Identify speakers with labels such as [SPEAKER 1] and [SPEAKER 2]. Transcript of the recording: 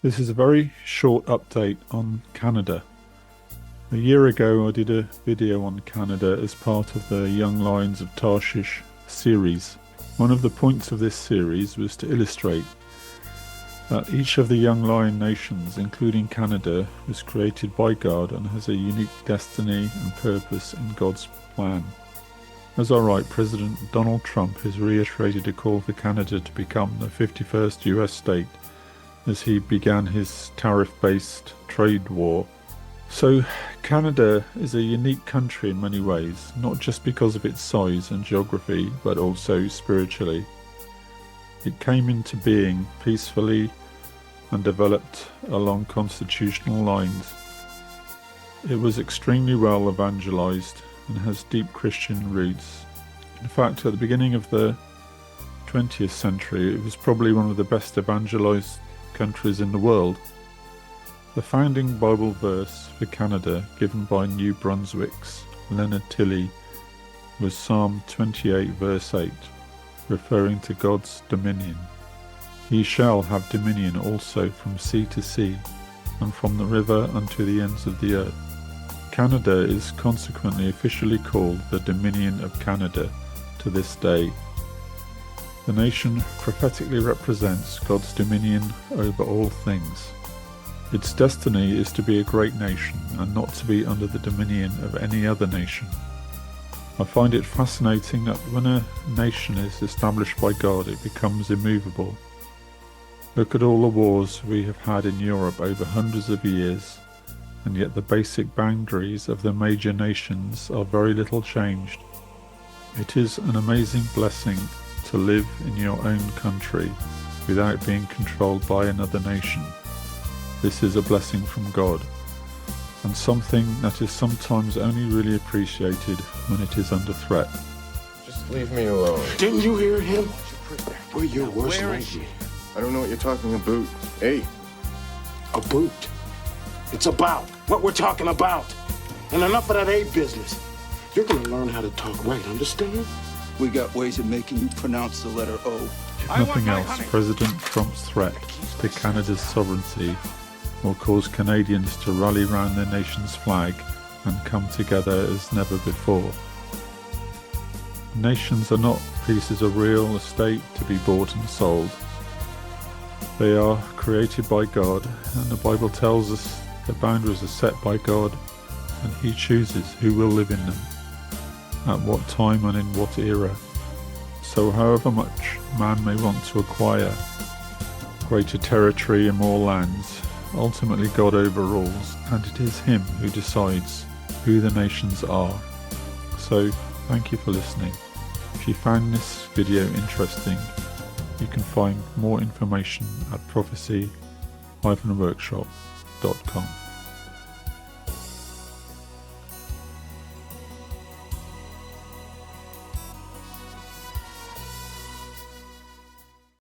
[SPEAKER 1] This is a very short update on Canada. A year ago I did a video on Canada as part of the Young Lions of Tarshish series. One of the points of this series was to illustrate that each of the young lion nations, including Canada, was created by God and has a unique destiny and purpose in God's plan. As I write, President Donald Trump has reiterated a call for Canada to become the 51st US state as he began his tariff-based trade war. So Canada is a unique country in many ways, not just because of its size and geography, but also spiritually. It came into being peacefully and developed along constitutional lines. It was extremely well evangelized and has deep Christian roots. In fact, at the beginning of the 20th century, it was probably one of the best evangelized countries in the world. The founding Bible verse for Canada, given by New Brunswick's Leonard Tilley, was Psalm 28 verse 8, referring to God's dominion. He shall have dominion also from sea to sea, and from the river unto the ends of the earth. Canada is consequently officially called the Dominion of Canada to this day. The nation prophetically represents God's dominion over all things. Its destiny is to be a great nation and not to be under the dominion of any other nation. I find it fascinating that when a nation is established by God, it becomes immovable. Look at all the wars we have had in Europe over hundreds of years, and yet the basic boundaries of the major nations are very little changed. It is an amazing blessing to live in your own country without being controlled by another nation. This is a blessing from God, and something that is sometimes only really appreciated when it is under threat.
[SPEAKER 2] Just leave me alone.
[SPEAKER 3] Didn't you hear him? We're your worst nightmare.
[SPEAKER 2] I don't know what you're talking about. Hey.
[SPEAKER 3] A boot. It's about what we're talking about. And enough of that A business. You're gonna learn how to talk right, understand?
[SPEAKER 4] We got ways of making you pronounce the letter O.
[SPEAKER 1] If nothing else, President Trump's threat to Canada's sovereignty will cause Canadians to rally round their nation's flag and come together as never before. Nations are not pieces of real estate to be bought and sold. They are created by God, and the Bible tells us the boundaries are set by God, and He chooses who will live in them, at what time and in what era. So however much man may want to acquire greater territory and more lands, ultimately God overrules, and it is Him who decides who the nations are. So thank you for listening. If you found this video interesting, you can find more information at prophecy-workshop.com.